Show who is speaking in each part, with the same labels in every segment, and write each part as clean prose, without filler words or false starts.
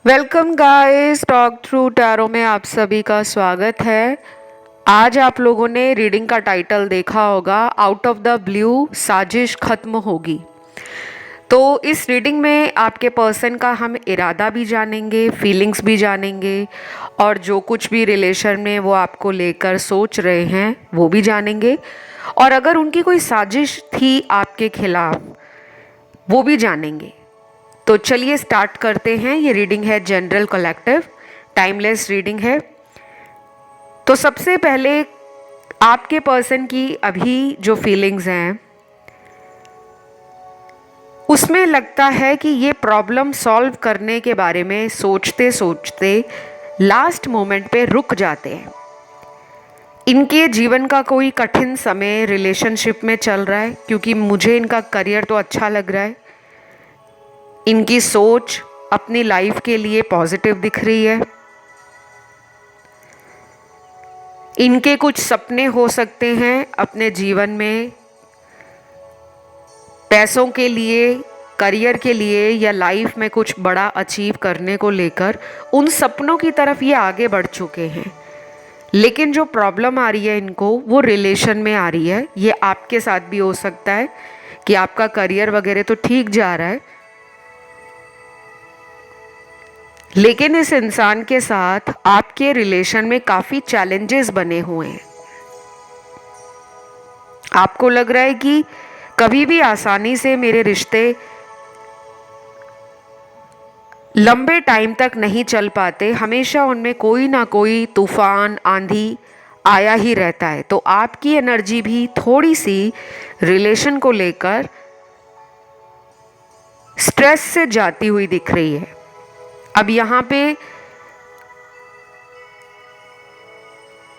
Speaker 1: Welcome guys, talk through tarot में आप सभी का स्वागत है। आज आप लोगों ने रीडिंग का टाइटल देखा होगा, आउट ऑफ द ब्लू साजिश खत्म होगी। तो इस रीडिंग में आपके पर्सन का हम इरादा भी जानेंगे, फीलिंग्स भी जानेंगे और जो कुछ भी रिलेशन में वो आपको लेकर सोच रहे हैं वो भी जानेंगे, और अगर उनकी कोई साजिश थी आपके खिलाफ वो भी जानेंगे। तो चलिए स्टार्ट करते हैं। ये रीडिंग है जनरल कलेक्टिव, टाइमलेस रीडिंग है। तो सबसे पहले आपके पर्सन की अभी जो फीलिंग्स हैं उसमें लगता है कि ये प्रॉब्लम सॉल्व करने के बारे में सोचते सोचते लास्ट मोमेंट पे रुक जाते हैं। इनके जीवन का कोई कठिन समय रिलेशनशिप में चल रहा है, क्योंकि मुझे इनका करियर तो अच्छा लग रहा है। इनकी सोच अपनी लाइफ के लिए पॉजिटिव दिख रही है। इनके कुछ सपने हो सकते हैं अपने जीवन में, पैसों के लिए, करियर के लिए या लाइफ में कुछ बड़ा अचीव करने को लेकर उन सपनों की तरफ ये आगे बढ़ चुके हैं। लेकिन जो प्रॉब्लम आ रही है इनको वो रिलेशन में आ रही है। ये आपके साथ भी हो सकता है कि आपका करियर वगैरह तो ठीक जा रहा है, लेकिन इस इंसान के साथ आपके रिलेशन में काफ़ी चैलेंजेस बने हुए हैं। आपको लग रहा है कि कभी भी आसानी से मेरे रिश्ते लंबे टाइम तक नहीं चल पाते, हमेशा उनमें कोई ना कोई तूफान, आंधी आया ही रहता है। तो आपकी एनर्जी भी थोड़ी सी रिलेशन को लेकर स्ट्रेस से जाती हुई दिख रही है। अब यहाँ पे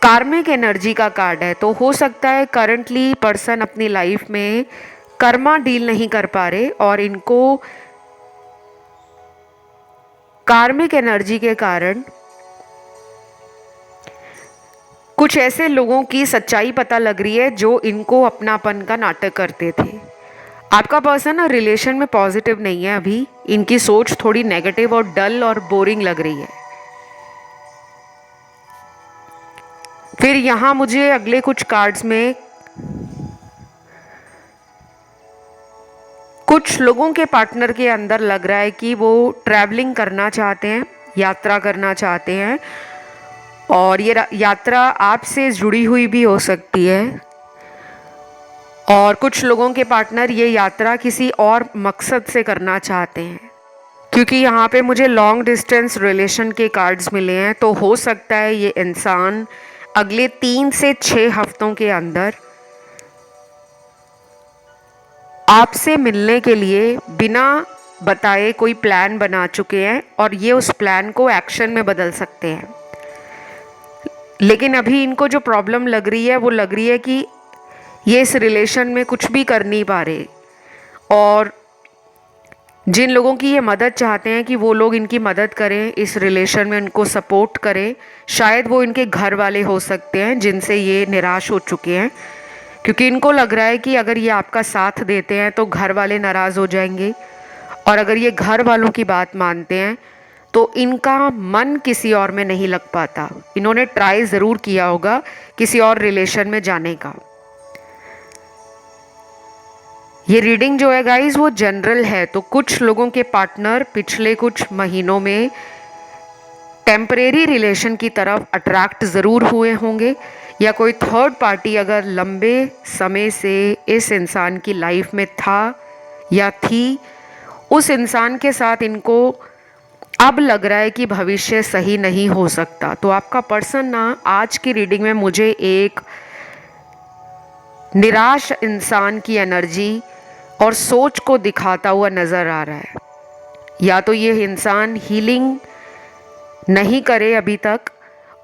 Speaker 1: कार्मिक एनर्जी का कार्ड है, तो हो सकता है करंटली पर्सन अपनी लाइफ में कर्मा डील नहीं कर पा रहे और इनको कार्मिक एनर्जी के कारण कुछ ऐसे लोगों की सच्चाई पता लग रही है जो इनको अपनापन का नाटक करते थे। आपका पर्सन ना रिलेशन में पॉजिटिव नहीं है अभी। इनकी सोच थोड़ी नेगेटिव और डल और बोरिंग लग रही है। फिर यहाँ मुझे अगले कुछ कार्ड्स में कुछ लोगों के पार्टनर के अंदर लग रहा है कि वो ट्रैवलिंग करना चाहते हैं, यात्रा करना चाहते हैं, और ये यात्रा आपसे जुड़ी हुई भी हो सकती है। और कुछ लोगों के पार्टनर ये यात्रा किसी और मकसद से करना चाहते हैं, क्योंकि यहाँ पे मुझे लॉन्ग डिस्टेंस रिलेशन के कार्ड्स मिले हैं। तो हो सकता है ये इंसान अगले 3 से 6 हफ्तों के अंदर आपसे मिलने के लिए बिना बताए कोई प्लान बना चुके हैं और ये उस प्लान को एक्शन में बदल सकते हैं। लेकिन अभी इनको जो प्रॉब्लम लग रही है वो लग रही है कि ये इस रिलेशन में कुछ भी कर नहीं पा रहे, और जिन लोगों की ये मदद चाहते हैं कि वो लोग इनकी मदद करें, इस रिलेशन में इनको सपोर्ट करें, शायद वो इनके घर वाले हो सकते हैं जिनसे ये निराश हो चुके हैं। क्योंकि इनको लग रहा है कि अगर ये आपका साथ देते हैं तो घर वाले नाराज़ हो जाएंगे, और अगर ये घर वालों की बात मानते हैं तो इनका मन किसी और में नहीं लग पाता। इन्होंने ट्राई ज़रूर किया होगा किसी और रिलेशन में जाने का। ये रीडिंग जो है गाइस वो जनरल है, तो कुछ लोगों के पार्टनर पिछले कुछ महीनों में टेम्परेरी रिलेशन की तरफ अट्रैक्ट ज़रूर हुए होंगे, या कोई थर्ड पार्टी अगर लंबे समय से इस इंसान की लाइफ में था या थी, उस इंसान के साथ इनको अब लग रहा है कि भविष्य सही नहीं हो सकता। तो आपका पर्सन ना आज की रीडिंग में मुझे एक निराश इंसान की एनर्जी और सोच को दिखाता हुआ नज़र आ रहा है। या तो ये इंसान हीलिंग नहीं करे अभी तक,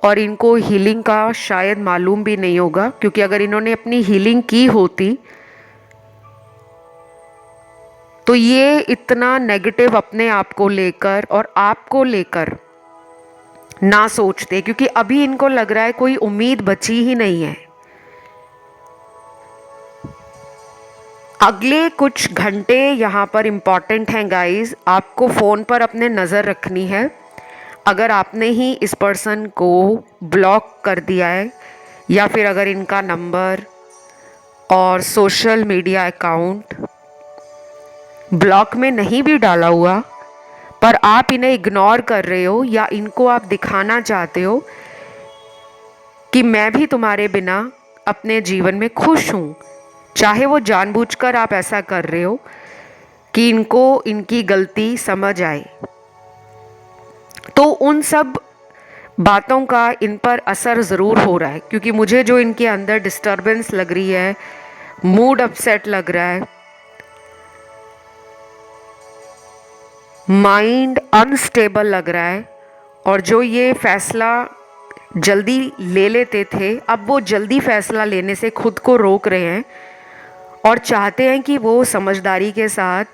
Speaker 1: और इनको हीलिंग का शायद मालूम भी नहीं होगा, क्योंकि अगर इन्होंने अपनी हीलिंग की होती तो ये इतना नेगेटिव अपने आप को लेकर और आपको लेकर ना सोचते, क्योंकि अभी इनको लग रहा है कोई उम्मीद बची ही नहीं है। अगले कुछ घंटे यहाँ पर इम्पॉर्टेंट हैं गाइस। आपको फ़ोन पर अपने नज़र रखनी है, अगर आपने ही इस पर्सन को ब्लॉक कर दिया है या फिर अगर इनका नंबर और सोशल मीडिया अकाउंट ब्लॉक में नहीं भी डाला हुआ, पर आप इन्हें इग्नोर कर रहे हो या इनको आप दिखाना चाहते हो कि मैं भी तुम्हारे बिना अपने जीवन में खुश हूँ, चाहे वो जानबूझकर आप ऐसा कर रहे हो कि इनको इनकी गलती समझ आए, तो उन सब बातों का इन पर असर ज़रूर हो रहा है। क्योंकि मुझे जो इनके अंदर डिस्टर्बेंस लग रही है, मूड अपसेट लग रहा है, माइंड अनस्टेबल लग रहा है, और जो ये फैसला जल्दी ले लेते थे अब वो जल्दी फैसला लेने से खुद को रोक रहे हैं और चाहते हैं कि वो समझदारी के साथ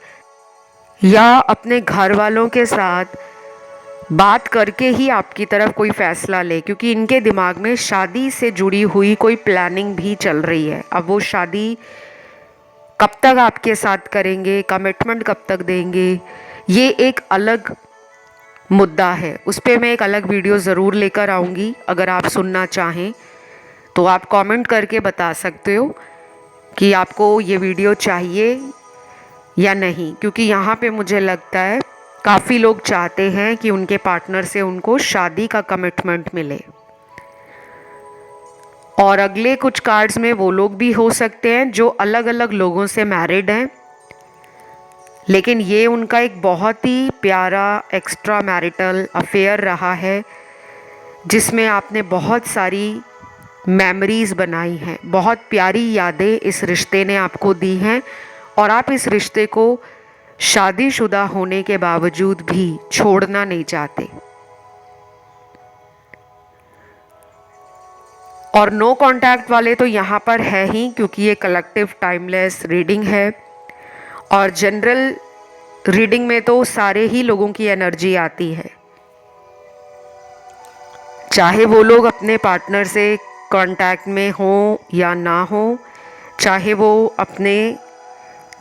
Speaker 1: या अपने घर वालों के साथ बात करके ही आपकी तरफ कोई फ़ैसला ले। क्योंकि इनके दिमाग में शादी से जुड़ी हुई कोई प्लानिंग भी चल रही है। अब वो शादी कब तक आपके साथ करेंगे, कमिटमेंट कब तक देंगे, ये एक अलग मुद्दा है। उस पर मैं एक अलग वीडियो ज़रूर लेकर आऊँगी। अगर आप सुनना चाहें तो आप कमेंट करके बता सकते हो कि आपको ये वीडियो चाहिए या नहीं। क्योंकि यहाँ पे मुझे लगता है काफ़ी लोग चाहते हैं कि उनके पार्टनर से उनको शादी का कमिटमेंट मिले। और अगले कुछ कार्ड्स में वो लोग भी हो सकते हैं जो अलग अलग लोगों से मैरिड हैं, लेकिन ये उनका एक बहुत ही प्यारा एक्स्ट्रा मैरिटल अफेयर रहा है जिसमें आपने बहुत सारी मेमोरीज़ बनाई हैं, बहुत प्यारी यादें इस रिश्ते ने आपको दी हैं, और आप इस रिश्ते को शादीशुदा होने के बावजूद भी छोड़ना नहीं चाहते। और नो कांटेक्ट वाले तो यहाँ पर है ही, क्योंकि ये कलेक्टिव टाइमलेस रीडिंग है और जनरल रीडिंग में तो सारे ही लोगों की एनर्जी आती है, चाहे वो लोग अपने पार्टनर से कांटेक्ट में हो या ना हो, चाहे वो अपने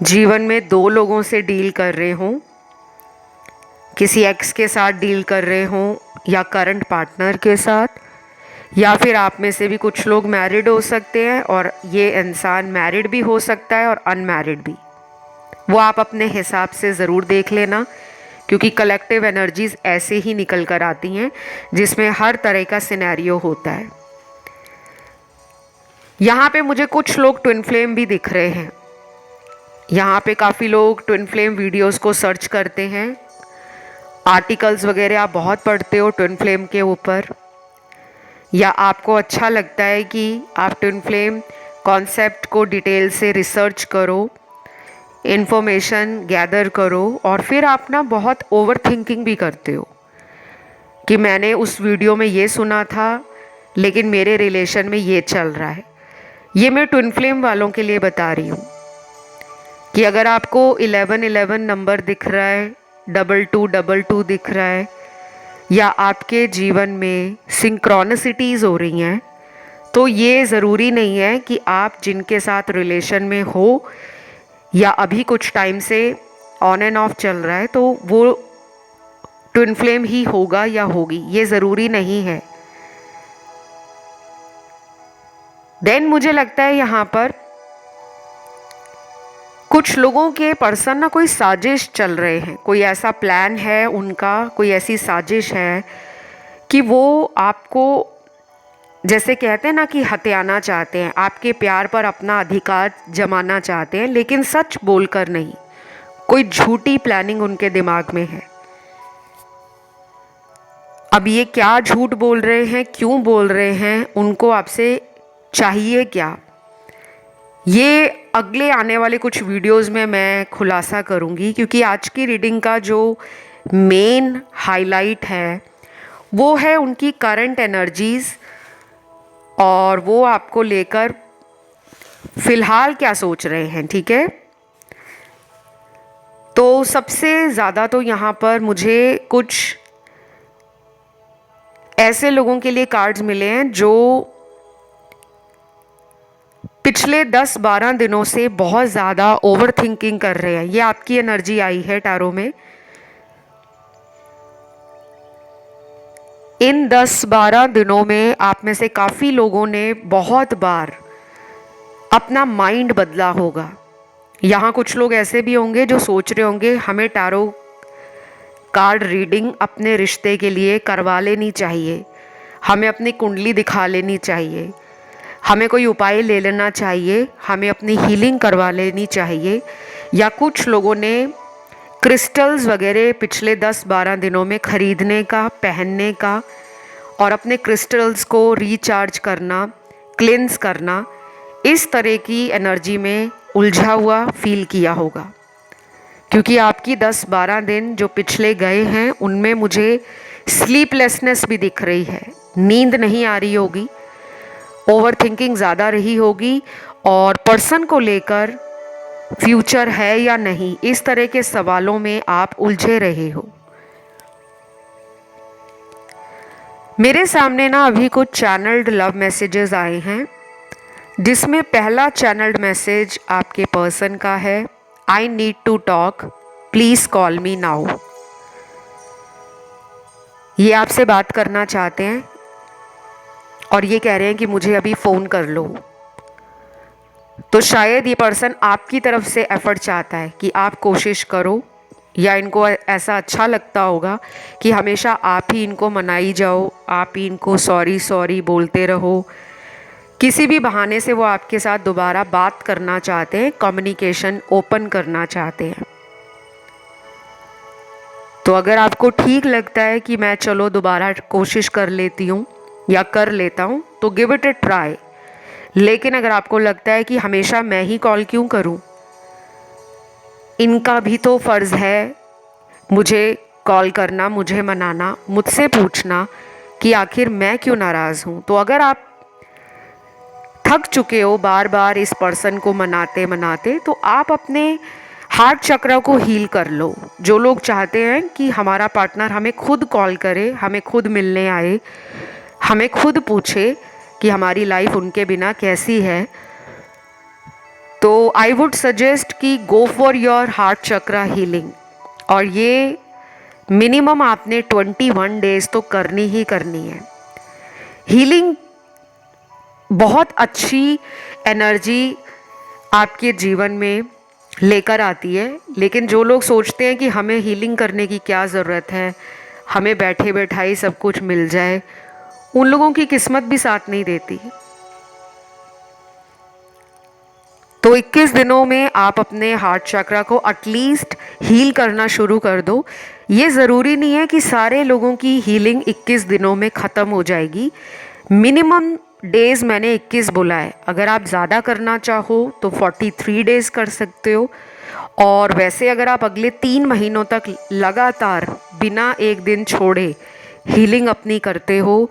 Speaker 1: जीवन में दो लोगों से डील कर रहे हों, किसी एक्स के साथ डील कर रहे हों या करंट पार्टनर के साथ, या फिर आप में से भी कुछ लोग मैरिड हो सकते हैं और ये इंसान मैरिड भी हो सकता है और अनमैरिड भी। वो आप अपने हिसाब से ज़रूर देख लेना, क्योंकि कलेक्टिव एनर्जीज़ ऐसे ही निकल कर आती हैं जिसमें हर तरह का सिनेरियो होता है। यहाँ पे मुझे कुछ लोग ट्विन फ्लेम भी दिख रहे हैं। यहाँ पे काफ़ी लोग ट्विन फ्लेम वीडियोस को सर्च करते हैं, आर्टिकल्स वगैरह आप बहुत पढ़ते हो ट्विन फ्लेम के ऊपर, या आपको अच्छा लगता है कि आप ट्विन फ्लेम कॉन्सेप्ट को डिटेल से रिसर्च करो, इन्फॉर्मेशन गैदर करो, और फिर आप ना बहुत ओवर थिंकिंग भी करते हो कि मैंने उस वीडियो में ये सुना था लेकिन मेरे रिलेशन में ये चल रहा है। ये मैं ट्विन फ्लेम वालों के लिए बता रही हूँ कि अगर आपको 1111 नंबर दिख रहा है, 2222 दिख रहा है, या आपके जीवन में सिंक्रोनिसिटीज़ हो रही हैं, तो ये ज़रूरी नहीं है कि आप जिनके साथ रिलेशन में हो या अभी कुछ टाइम से ऑन एंड ऑफ चल रहा है तो वो ट्विन फ्लेम ही होगा या होगी, ये ज़रूरी नहीं है। देन मुझे लगता है यहाँ पर कुछ लोगों के पर्सन ना कोई साजिश चल रहे हैं, कोई ऐसा प्लान है उनका, कोई ऐसी साजिश है कि वो आपको, जैसे कहते हैं ना कि हथियाना चाहते हैं, आपके प्यार पर अपना अधिकार जमाना चाहते हैं, लेकिन सच बोलकर नहीं। कोई झूठी प्लानिंग उनके दिमाग में है। अब ये क्या झूठ बोल रहे हैं, क्यों बोल रहे हैं, उनको आपसे चाहिए क्या, ये अगले आने वाले कुछ वीडियोस में मैं खुलासा करूँगी। क्योंकि आज की रीडिंग का जो मेन हाईलाइट है वो है उनकी करंट एनर्जीज़, और वो आपको लेकर फ़िलहाल क्या सोच रहे हैं। ठीक है, तो सबसे ज़्यादा तो यहाँ पर मुझे कुछ ऐसे लोगों के लिए कार्ड्स मिले हैं जो पिछले 10-12 दिनों से बहुत ज़्यादा ओवर थिंकिंग कर रहे हैं। ये आपकी एनर्जी आई है टैरो में। इन 10-12 दिनों में आप में से काफ़ी लोगों ने बहुत बार अपना माइंड बदला होगा। यहाँ कुछ लोग ऐसे भी होंगे जो सोच रहे होंगे हमें टैरो कार्ड रीडिंग अपने रिश्ते के लिए करवा लेनी चाहिए, हमें अपनी कुंडली दिखा लेनी चाहिए, हमें कोई उपाय ले लेना चाहिए, हमें अपनी हीलिंग करवा लेनी चाहिए। या कुछ लोगों ने क्रिस्टल्स वगैरह पिछले 10-12 दिनों में ख़रीदने का, पहनने का और अपने क्रिस्टल्स को रिचार्ज करना, क्लिन्स करना, इस तरह की एनर्जी में उलझा हुआ फील किया होगा। क्योंकि आपकी 10-12 दिन जो पिछले गए हैं उनमें मुझे स्लीपलेसनेस भी दिख रही है, नींद नहीं आ रही होगी, ओवर थिंकिंग ज़्यादा रही होगी और पर्सन को लेकर फ्यूचर है या नहीं, इस तरह के सवालों में आप उलझे रहे हो। मेरे सामने ना अभी कुछ चैनल्ड लव मैसेजेस आए हैं, जिसमें पहला चैनल्ड मैसेज आपके पर्सन का है, I need to talk, please call me now. ये आपसे बात करना चाहते हैं और ये कह रहे हैं कि मुझे अभी फ़ोन कर लो। तो शायद ये पर्सन आपकी तरफ से एफ़र्ट चाहता है कि आप कोशिश करो, या इनको ऐसा अच्छा लगता होगा कि हमेशा आप ही इनको मनाई जाओ, आप ही इनको सॉरी सॉरी बोलते रहो। किसी भी बहाने से वो आपके साथ दोबारा बात करना चाहते हैं, कम्युनिकेशन ओपन करना चाहते हैं। तो अगर आपको ठीक लगता है कि मैं चलो दोबारा कोशिश कर लेती हूँ या कर लेता हूँ, तो गिव इट अ ट्राई। लेकिन अगर आपको लगता है कि हमेशा मैं ही कॉल क्यों करूँ, इनका भी तो फ़र्ज़ है मुझे कॉल करना, मुझे मनाना, मुझसे पूछना कि आखिर मैं क्यों नाराज़ हूँ। तो अगर आप थक चुके हो बार बार इस पर्सन को मनाते मनाते, तो आप अपने हार्ट चक्र को हील कर लो। जो लोग चाहते हैं कि हमारा पार्टनर हमें खुद कॉल करे, हमें खुद मिलने आए, हमें खुद पूछे कि हमारी लाइफ उनके बिना कैसी है, तो आई वुड सजेस्ट कि गो फॉर योर हार्ट चक्र हीलिंग। और ये मिनिमम आपने 21 डेज तो करनी ही करनी है। हीलिंग बहुत अच्छी एनर्जी आपके जीवन में लेकर आती है। लेकिन जो लोग सोचते हैं कि हमें हीलिंग करने की क्या ज़रूरत है, हमें बैठे बैठाई सब कुछ मिल जाए, उन लोगों की किस्मत भी साथ नहीं देती। तो 21 दिनों में आप अपने हार्ट चक्र को एटलीस्ट हील करना शुरू कर दो। ये ज़रूरी नहीं है कि सारे लोगों की हीलिंग 21 दिनों में ख़त्म हो जाएगी। मिनिमम डेज़ मैंने 21 बोला है। अगर आप ज़्यादा करना चाहो तो 43 डेज़ कर सकते हो। और वैसे अगर आप अगले 3 महीनों तक लगातार बिना एक दिन छोड़े हीलिंग अपनी करते हो,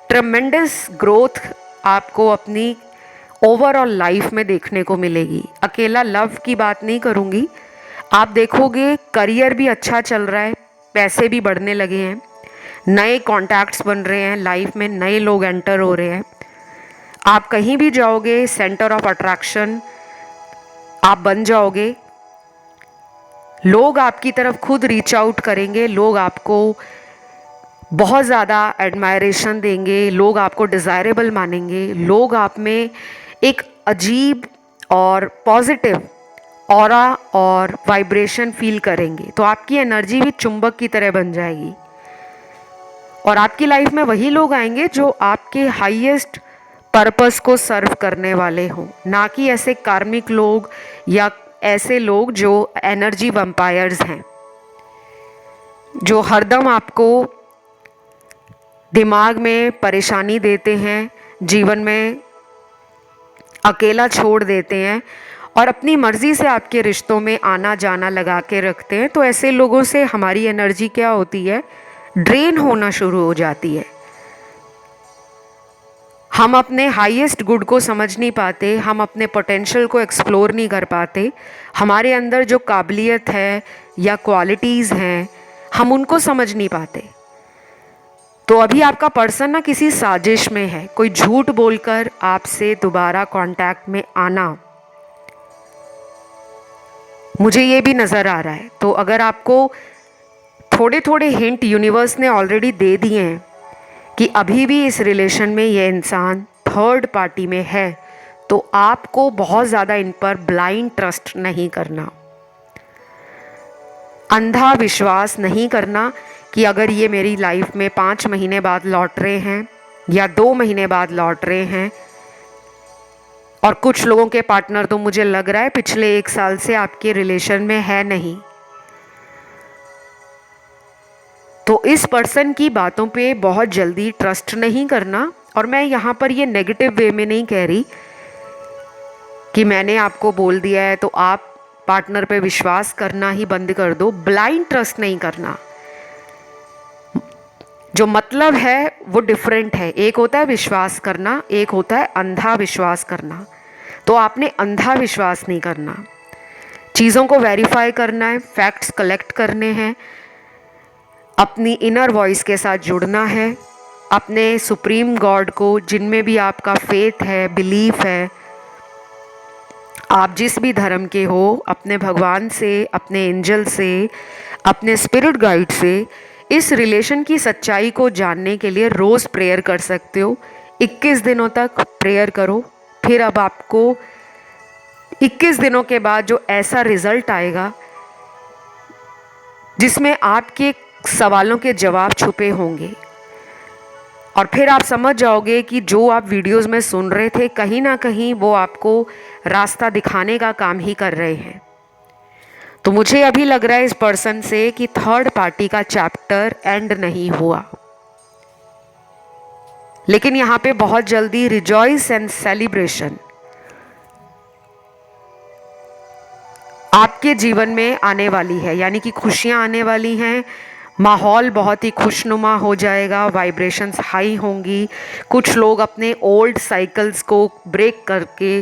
Speaker 1: ट्रेमेंडस ग्रोथ आपको अपनी ओवरऑल लाइफ में देखने को मिलेगी। अकेला लव की बात नहीं करूँगी, आप देखोगे करियर भी अच्छा चल रहा है, पैसे भी बढ़ने लगे हैं, नए कॉन्टैक्ट्स बन रहे हैं, लाइफ में नए लोग एंटर हो रहे हैं। आप कहीं भी जाओगे सेंटर ऑफ अट्रैक्शन आप बन जाओगे। लोग आपकी तरफ खुद रीच आउट करेंगे, लोग आपको बहुत ज़्यादा एडमायरेशन देंगे, लोग आपको डिज़ायरेबल मानेंगे, लोग आप में एक अजीब और पॉजिटिव ऑरा और वाइब्रेशन फील करेंगे। तो आपकी एनर्जी भी चुंबक की तरह बन जाएगी और आपकी लाइफ में वही लोग आएंगे जो आपके हाईएस्ट पर्पस को सर्व करने वाले हों, ना कि ऐसे कार्मिक लोग या ऐसे लोग जो एनर्जी वैम्पायर्स हैं, जो हरदम आपको दिमाग में परेशानी देते हैं, जीवन में अकेला छोड़ देते हैं और अपनी मर्ज़ी से आपके रिश्तों में आना जाना लगा के रखते हैं। तो ऐसे लोगों से हमारी एनर्जी क्या होती है, ड्रेन होना शुरू हो जाती है। हम अपने हाईएस्ट गुड को समझ नहीं पाते, हम अपने पोटेंशियल को एक्सप्लोर नहीं कर पाते, हमारे अंदर जो काबिलियत है या क्वालिटीज़ हैं हम उनको समझ नहीं पाते। तो अभी आपका पर्सन ना किसी साजिश में है, कोई झूठ बोलकर आपसे दोबारा कांटेक्ट में आना, मुझे ये भी नज़र आ रहा है। तो अगर आपको थोड़े थोड़े हिंट यूनिवर्स ने ऑलरेडी दे दिए हैं कि अभी भी इस रिलेशन में ये इंसान थर्ड पार्टी में है, तो आपको बहुत ज़्यादा इन पर ब्लाइंड ट्रस्ट नहीं करना, अंधा विश्वास नहीं करना कि अगर ये मेरी लाइफ में 5 महीने बाद लौट रहे हैं या 2 महीने बाद लौट रहे हैं, और कुछ लोगों के पार्टनर तो मुझे लग रहा है पिछले 1 साल से आपके रिलेशन में है नहीं, तो इस पर्सन की बातों पे बहुत जल्दी ट्रस्ट नहीं करना। और मैं यहाँ पर ये नेगेटिव वे में नहीं कह रही कि मैंने आपको बोल दिया है तो आप पार्टनर पे विश्वास करना ही बंद कर दो। ब्लाइंड ट्रस्ट नहीं करना, जो मतलब है वो डिफरेंट है। एक होता है विश्वास करना, एक होता है अंधा विश्वास करना। तो आपने अंधा विश्वास नहीं करना, चीज़ों को वेरीफाई करना है, फैक्ट्स कलेक्ट करने हैं, अपनी इनर वॉइस के साथ जुड़ना है, अपने सुप्रीम गॉड को, जिनमें भी आपका फेथ है, बिलीफ है, आप जिस भी धर्म के हो, अपने भगवान से, अपने एंजल से, अपने स्पिरिट गाइड से इस रिलेशन की सच्चाई को जानने के लिए रोज़ प्रेयर कर सकते हो। 21 दिनों तक प्रेयर करो, फिर अब आपको 21 दिनों के बाद जो ऐसा रिजल्ट आएगा जिसमें आपके सवालों के जवाब छुपे होंगे, और फिर आप समझ जाओगे कि जो आप वीडियोस में सुन रहे थे कहीं ना कहीं वो आपको रास्ता दिखाने का काम ही कर रहे हैं। तो मुझे अभी लग रहा है इस पर्सन से कि थर्ड पार्टी का चैप्टर एंड नहीं हुआ, लेकिन यहाँ पे बहुत जल्दी रिजॉइस एंड सेलिब्रेशन आपके जीवन में आने वाली है, यानी कि खुशियाँ आने वाली हैं। माहौल बहुत ही खुशनुमा हो जाएगा, वाइब्रेशंस हाई होंगी। कुछ लोग अपने ओल्ड साइकिल्स को ब्रेक करके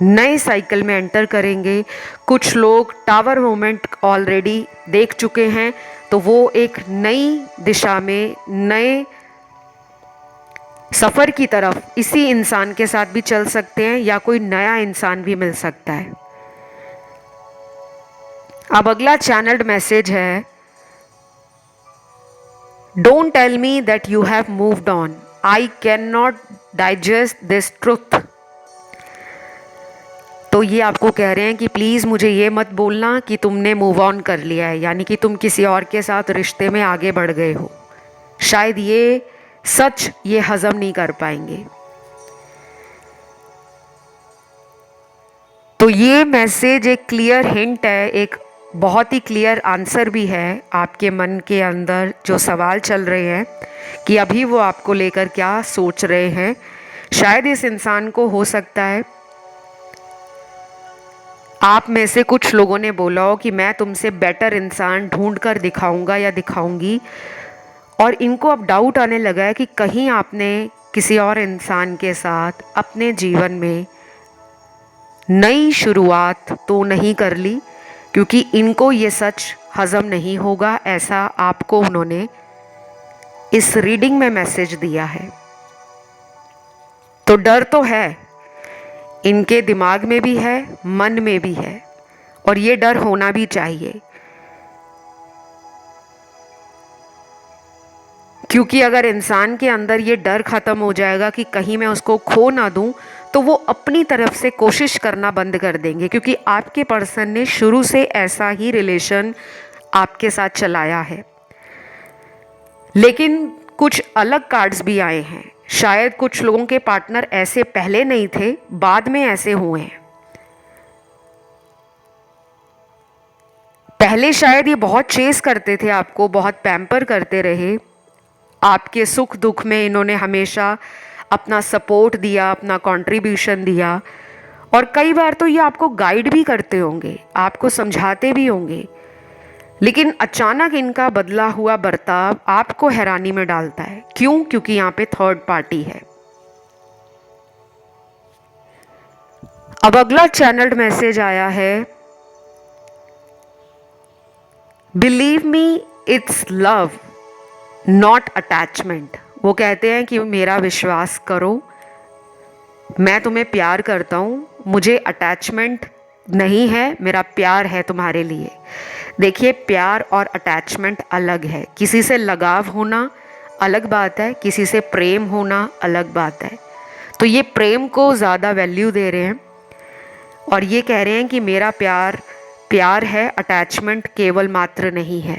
Speaker 1: नए साइकिल में एंटर करेंगे। कुछ लोग टावर मोमेंट ऑलरेडी देख चुके हैं, तो वो एक नई दिशा में, नए सफ़र की तरफ इसी इंसान के साथ भी चल सकते हैं, या कोई नया इंसान भी मिल सकता है। अब अगला चैनल्ड मैसेज है, don't tell me that you have moved on, I can not digest this truth. तो ये आपको कह रहे हैं कि प्लीज़ मुझे ये मत बोलना कि तुमने मूव ऑन कर लिया है, यानी कि तुम किसी और के साथ रिश्ते में आगे बढ़ गए हो। शायद ये सच ये हजम नहीं कर पाएंगे। तो ये मैसेज एक क्लियर हिंट है, एक बहुत ही क्लियर आंसर भी है आपके मन के अंदर जो सवाल चल रहे हैं कि अभी वो आपको लेकर क्या सोच रहे हैं। शायद इस इंसान को हो सकता है आप में से कुछ लोगों ने बोला हो कि मैं तुमसे बेटर इंसान ढूंढ कर दिखाऊंगा या दिखाऊंगी, और इनको अब डाउट आने लगा है कि कहीं आपने किसी और इंसान के साथ अपने जीवन में नई शुरुआत तो नहीं कर ली, क्योंकि इनको ये सच हजम नहीं होगा, ऐसा आपको उन्होंने इस रीडिंग में मैसेज दिया है। तो डर तो है, इनके दिमाग में भी है, मन में भी है, और ये डर होना भी चाहिए, क्योंकि अगर इंसान के अंदर ये डर खत्म हो जाएगा कि कहीं मैं उसको खो ना दूं, तो वो अपनी तरफ से कोशिश करना बंद कर देंगे, क्योंकि आपके पर्सन ने शुरू से ऐसा ही रिलेशन आपके साथ चलाया है। लेकिन कुछ अलग कार्ड्स भी आए हैं, शायद कुछ लोगों के पार्टनर ऐसे पहले नहीं थे, बाद में ऐसे हुए हैं। पहले शायद ये बहुत चेस करते थे आपको, बहुत पैम्पर करते रहे, आपके सुख दुख में इन्होंने हमेशा अपना सपोर्ट दिया, अपना कंट्रीब्यूशन दिया, और कई बार तो ये आपको गाइड भी करते होंगे, आपको समझाते भी होंगे। लेकिन अचानक इनका बदला हुआ बर्ताव आपको हैरानी में डालता है। क्यों? क्योंकि यहाँ पे थर्ड पार्टी है। अब अगला चैनल्ड मैसेज आया है, believe me it's love not attachment. वो कहते हैं कि मेरा विश्वास करो, मैं तुम्हें प्यार करता हूँ, मुझे अटैचमेंट नहीं है, मेरा प्यार है तुम्हारे लिए। देखिए, प्यार और अटैचमेंट अलग है। किसी से लगाव होना अलग बात है, किसी से प्रेम होना अलग बात है। तो ये प्रेम को ज़्यादा वैल्यू दे रहे हैं और ये कह रहे हैं कि मेरा प्यार प्यार है, अटैचमेंट केवल मात्र नहीं है।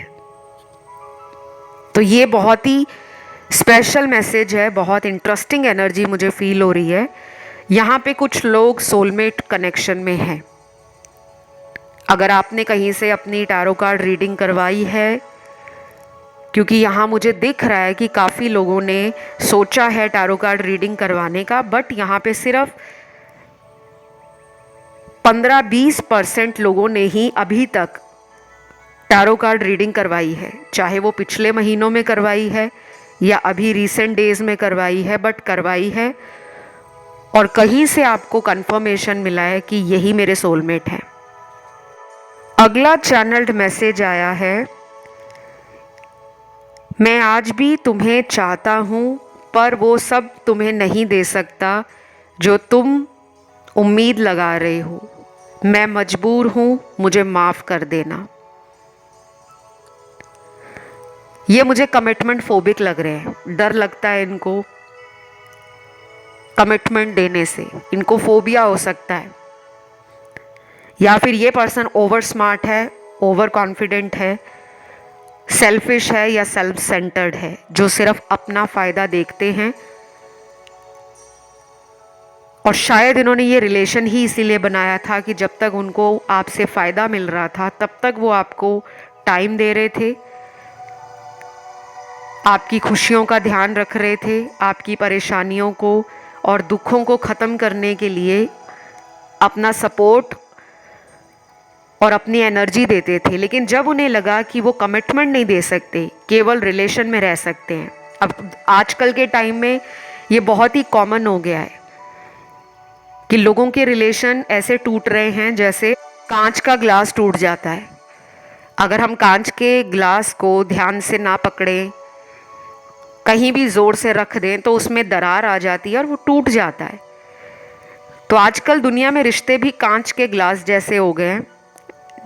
Speaker 1: तो ये बहुत ही स्पेशल मैसेज है, बहुत इंटरेस्टिंग एनर्जी मुझे फील हो रही है। यहाँ पे कुछ लोग सोलमेट कनेक्शन में हैं। अगर आपने कहीं से अपनी टैरो कार्ड रीडिंग करवाई है, क्योंकि यहाँ मुझे दिख रहा है कि काफ़ी लोगों ने सोचा है टैरो कार्ड रीडिंग करवाने का, बट यहाँ पे सिर्फ 15-20% लोगों ने ही अभी तक टैरो कार्ड रीडिंग करवाई है। चाहे वो पिछले महीनों में करवाई है या अभी रिसेंट डेज में करवाई है, बट करवाई है और कहीं से आपको कंफर्मेशन मिला है कि यही मेरे सोलमेट हैं। अगला चैनल्ड मैसेज आया है, मैं आज भी तुम्हें चाहता हूँ पर वो सब तुम्हें नहीं दे सकता जो तुम उम्मीद लगा रहे हो। मैं मजबूर हूँ, मुझे माफ़ कर देना। ये मुझे कमिटमेंट फोबिक लग रहे हैं, डर लगता है इनको कमिटमेंट देने से, इनको फोबिया हो सकता है। या फिर ये पर्सन ओवर स्मार्ट है, ओवर कॉन्फिडेंट है, सेल्फिश है या सेल्फ सेंटर्ड है, जो सिर्फ अपना फ़ायदा देखते हैं। और शायद इन्होंने ये रिलेशन ही इसीलिए बनाया था कि जब तक उनको आपसे फ़ायदा मिल रहा था तब तक वो आपको टाइम दे रहे थे, आपकी खुशियों का ध्यान रख रहे थे, आपकी परेशानियों को और दुखों को ख़त्म करने के लिए अपना सपोर्ट और अपनी एनर्जी देते थे। लेकिन जब उन्हें लगा कि वो कमिटमेंट नहीं दे सकते, केवल रिलेशन में रह सकते हैं। अब आजकल के टाइम में ये बहुत ही कॉमन हो गया है कि लोगों के रिलेशन ऐसे टूट रहे हैं जैसे कांच का ग्लास टूट जाता है। अगर हम कांच के ग्लास को ध्यान से ना पकड़ें, कहीं भी ज़ोर से रख दें तो उसमें दरार आ जाती है और वो टूट जाता है। तो आजकल दुनिया में रिश्ते भी कांच के ग्लास जैसे हो गए हैं,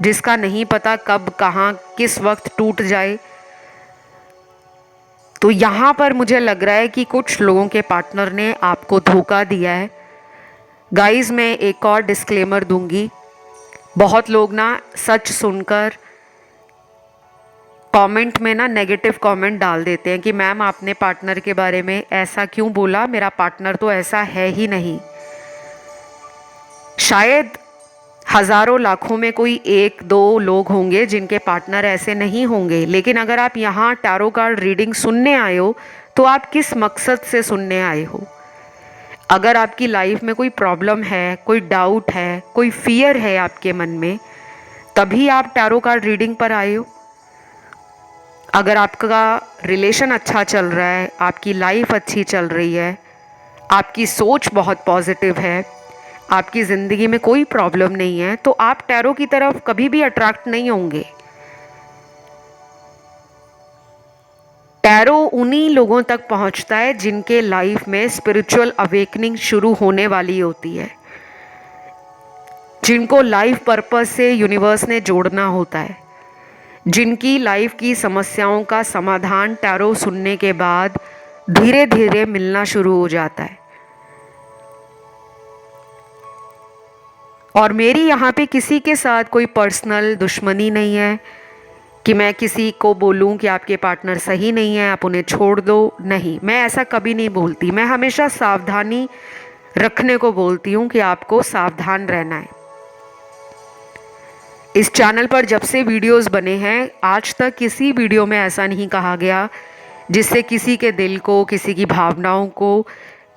Speaker 1: जिसका नहीं पता कब कहाँ किस वक्त टूट जाए। तो यहाँ पर मुझे लग रहा है कि कुछ लोगों के पार्टनर ने आपको धोखा दिया है। गाइस, मैं एक और डिस्क्लेमर दूंगी। बहुत लोग ना सच सुनकर कमेंट में ना नेगेटिव कमेंट डाल देते हैं कि मैम आपने पार्टनर के बारे में ऐसा क्यों बोला, मेरा पार्टनर तो ऐसा है ही नहीं। शायद हज़ारों लाखों में कोई एक दो लोग होंगे जिनके पार्टनर ऐसे नहीं होंगे, लेकिन अगर आप यहाँ टैरो कार्ड रीडिंग सुनने आए हो तो आप किस मकसद से सुनने आए हो। अगर आपकी लाइफ में कोई प्रॉब्लम है, कोई डाउट है, कोई फियर है आपके मन में, तभी आप टैरो कार्ड रीडिंग पर आए हो। अगर आपका रिलेशन अच्छा चल रहा है, आपकी लाइफ अच्छी चल रही है, आपकी सोच बहुत पॉजिटिव है, आपकी ज़िंदगी में कोई प्रॉब्लम नहीं है, तो आप टैरो की तरफ कभी भी अट्रैक्ट नहीं होंगे। टैरो उन्हीं लोगों तक पहुंचता है जिनके लाइफ में स्पिरिचुअल अवेकनिंग शुरू होने वाली होती है, जिनको लाइफ पर्पस से यूनिवर्स ने जोड़ना होता है, जिनकी लाइफ की समस्याओं का समाधान टैरो सुनने के बाद धीरे धीरे मिलना शुरू हो जाता है। और मेरी यहाँ पे किसी के साथ कोई पर्सनल दुश्मनी नहीं है कि मैं किसी को बोलूँ कि आपके पार्टनर सही नहीं है, आप उन्हें छोड़ दो। नहीं, मैं ऐसा कभी नहीं बोलती। मैं हमेशा सावधानी रखने को बोलती हूँ कि आपको सावधान रहना है। इस चैनल पर जब से वीडियोस बने हैं, आज तक किसी वीडियो में ऐसा नहीं कहा गया जिससे किसी के दिल को, किसी की भावनाओं को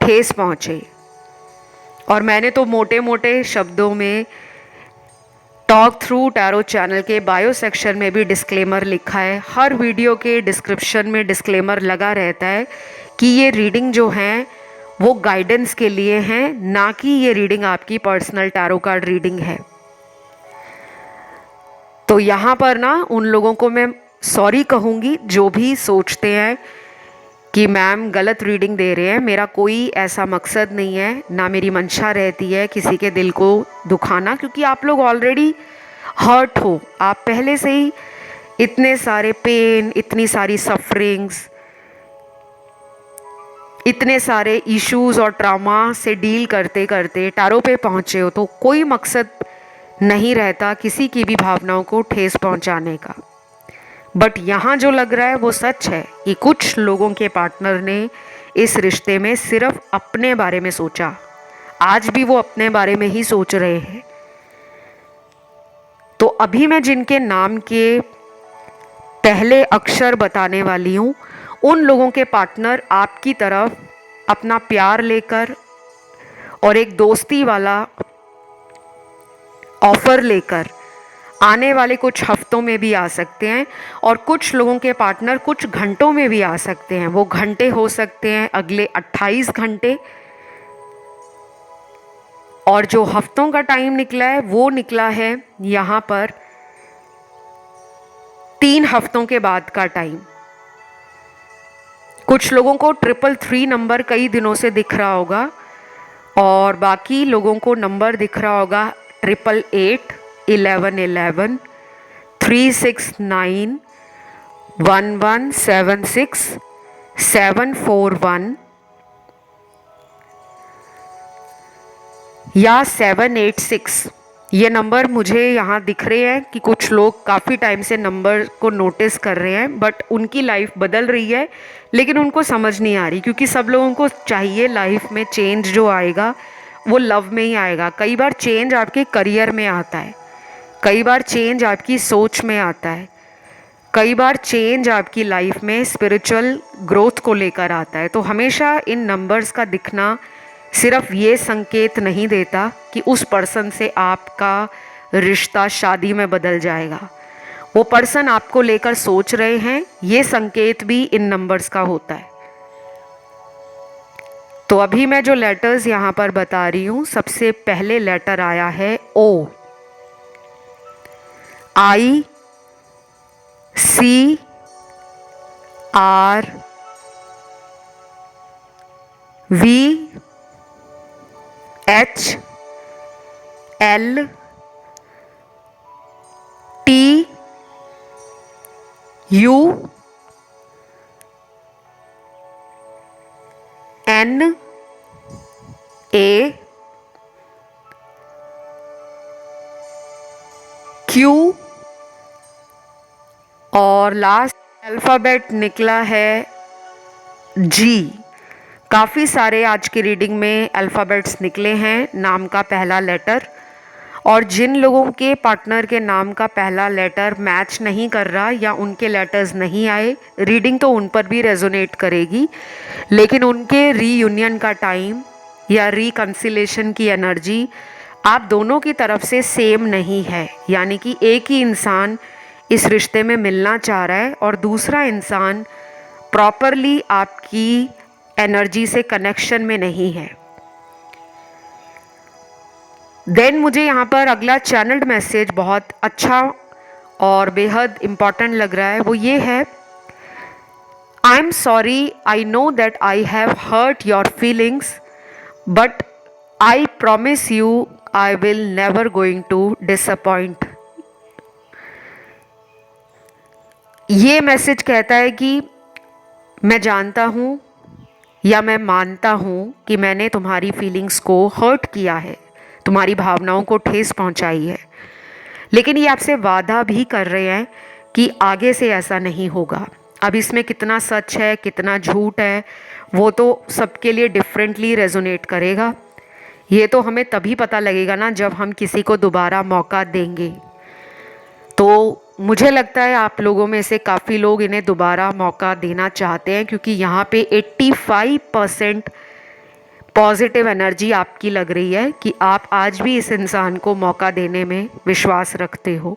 Speaker 1: ठेस पहुँचे। और मैंने तो मोटे मोटे शब्दों में टॉक थ्रू टैरो चैनल के बायो सेक्शन में भी डिस्क्लेमर लिखा है। हर वीडियो के डिस्क्रिप्शन में डिस्क्लेमर लगा रहता है कि ये रीडिंग जो हैं वो गाइडेंस के लिए हैं, ना कि ये रीडिंग आपकी पर्सनल टैरो कार्ड रीडिंग है। तो यहाँ पर ना उन लोगों को मैं सॉरी कहूँगी जो भी सोचते हैं कि मैम गलत रीडिंग दे रहे हैं। मेरा कोई ऐसा मकसद नहीं है, ना मेरी मंशा रहती है किसी के दिल को दुखाना, क्योंकि आप लोग ऑलरेडी हर्ट हो। आप पहले से ही इतने सारे पेन, इतनी सारी सफरिंग्स, इतने सारे इश्यूज और ट्रॉमा से डील करते करते टैरो पे पहुँचे हो, तो कोई मकसद नहीं रहता किसी की भी भावनाओं को ठेस पहुँचाने का। बट यहाँ जो लग रहा है वो सच है कि कुछ लोगों के पार्टनर ने इस रिश्ते में सिर्फ अपने बारे में सोचा। आज भी वो अपने बारे में ही सोच रहे हैं। तो अभी मैं जिनके नाम के पहले अक्षर बताने वाली हूँ, उन लोगों के पार्टनर आपकी तरफ अपना प्यार लेकर और एक दोस्ती वाला ऑफर लेकर आने वाले कुछ हफ्तों में भी आ सकते हैं, और कुछ लोगों के पार्टनर कुछ घंटों में भी आ सकते हैं। वो घंटे हो सकते हैं अगले 28 घंटे, और जो हफ्तों का टाइम निकला है वो निकला है यहाँ पर 3 हफ्तों के बाद का टाइम। कुछ लोगों को 333 नंबर कई दिनों से दिख रहा होगा, और बाकी लोगों को नंबर दिख रहा होगा 888, 1111, 369, 1176, 741 या 786। ये नंबर मुझे यहाँ दिख रहे हैं कि कुछ लोग काफ़ी टाइम से नंबर को नोटिस कर रहे हैं, बट उनकी लाइफ बदल रही है लेकिन उनको समझ नहीं आ रही, क्योंकि सब लोगों को चाहिए लाइफ में चेंज जो आएगा वो लव में ही आएगा। कई बार चेंज आपके करियर में आता है, कई बार चेंज आपकी सोच में आता है, कई बार चेंज आपकी लाइफ में स्पिरिचुअल ग्रोथ को लेकर आता है। तो हमेशा इन नंबर्स का दिखना सिर्फ ये संकेत नहीं देता कि उस पर्सन से आपका रिश्ता शादी में बदल जाएगा। वो पर्सन आपको लेकर सोच रहे हैं, ये संकेत भी इन नंबर्स का होता है। तो अभी मैं जो लेटर्स यहाँ पर बता रही हूँ, सबसे पहले लेटर आया है O, I C R V H L T U N A Q, और लास्ट अल्फ़ाबेट निकला है जी। काफ़ी सारे आज की रीडिंग में अल्फ़ाबेट्स निकले हैं, नाम का पहला लेटर। और जिन लोगों के पार्टनर के नाम का पहला लेटर मैच नहीं कर रहा या उनके लेटर्स नहीं आए, रीडिंग तो उन पर भी रेजोनेट करेगी, लेकिन उनके रीयूनियन का टाइम या रिकन्सिलेशन की एनर्जी आप दोनों की तरफ से सेम नहीं है। यानी कि एक ही इंसान इस रिश्ते में मिलना चाह रहा है और दूसरा इंसान प्रॉपरली आपकी एनर्जी से कनेक्शन में नहीं है। देन मुझे यहाँ पर अगला चैनल्ड मैसेज बहुत अच्छा और बेहद इम्पॉर्टेंट लग रहा है। वो ये है, I am sorry, I know that I have hurt your feelings, but I promise you I will never going to disappoint. ये मैसेज कहता है कि मैं जानता हूँ या मैं मानता हूँ कि मैंने तुम्हारी फीलिंग्स को हर्ट किया है, तुम्हारी भावनाओं को ठेस पहुँचाई है, लेकिन ये आपसे वादा भी कर रहे हैं कि आगे से ऐसा नहीं होगा। अब इसमें कितना सच है कितना झूठ है वो तो सबके लिए डिफरेंटली रेजोनेट करेगा। ये तो हमें तभी पता लगेगा ना जब हम किसी को दोबारा मौका देंगे। तो मुझे लगता है आप लोगों में से काफ़ी लोग इन्हें दोबारा मौका देना चाहते हैं, क्योंकि यहाँ पे 85% पॉजिटिव एनर्जी आपकी लग रही है कि आप आज भी इस इंसान को मौका देने में विश्वास रखते हो।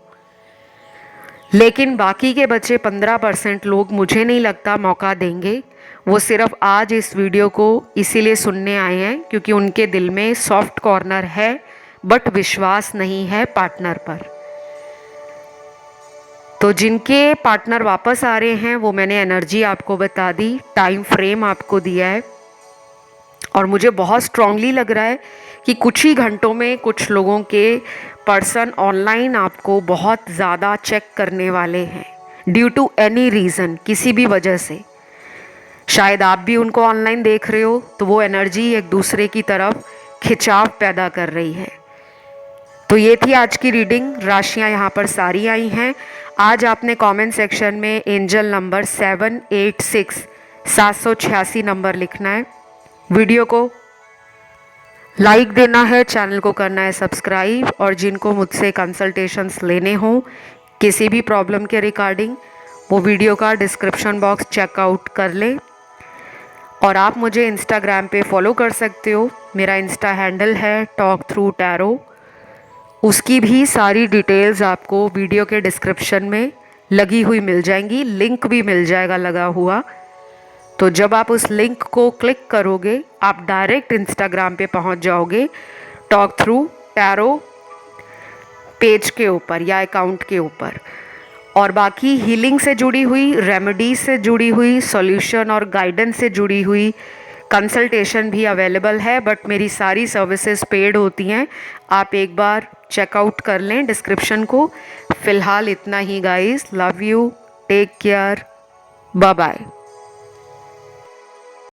Speaker 1: लेकिन बाकी के बचे 15% लोग मुझे नहीं लगता मौका देंगे। वो सिर्फ आज इस वीडियो को इसीलिए सुनने आए हैं क्योंकि उनके दिल में सॉफ्ट कॉर्नर है बट विश्वास नहीं है पार्टनर पर। तो जिनके पार्टनर वापस आ रहे हैं वो मैंने एनर्जी आपको बता दी, टाइम फ्रेम आपको दिया है, और मुझे बहुत स्ट्रांगली लग रहा है कि कुछ ही घंटों में कुछ लोगों के पर्सन ऑनलाइन आपको बहुत ज़्यादा चेक करने वाले हैं ड्यू टू एनी रीज़न, किसी भी वजह से। शायद आप भी उनको ऑनलाइन देख रहे हो, तो वो एनर्जी एक दूसरे की तरफ खिंचाव पैदा कर रही है। तो ये थी आज की रीडिंग। राशियां यहाँ पर सारी आई हैं। आज आपने कमेंट सेक्शन में एंजल नंबर 786 786 नंबर लिखना है, वीडियो को लाइक देना है, चैनल को करना है सब्सक्राइब, और जिनको मुझसे कंसल्टेशंस लेने हों किसी भी प्रॉब्लम के रिगार्डिंग, वो वीडियो का डिस्क्रिप्शन बॉक्स चेकआउट कर लें। और आप मुझे इंस्टाग्राम पे फॉलो कर सकते हो, मेरा इंस्टा हैंडल है टॉक थ्रू टैरो। उसकी भी सारी डिटेल्स आपको वीडियो के डिस्क्रिप्शन में लगी हुई मिल जाएंगी, लिंक भी मिल जाएगा लगा हुआ। तो जब आप उस लिंक को क्लिक करोगे आप डायरेक्ट इंस्टाग्राम पे पहुंच जाओगे टॉक थ्रू टैरो पेज के ऊपर या अकाउंट के ऊपर। और बाकी हीलिंग से जुड़ी हुई, रेमेडीज से जुड़ी हुई, सॉल्यूशन और गाइडेंस से जुड़ी हुई कंसल्टेशन भी अवेलेबल है, बट मेरी सारी सर्विसेज पेड होती हैं। आप एक बार चेकआउट कर लें डिस्क्रिप्शन को। फ़िलहाल इतना ही guys, love you, take care, bye bye.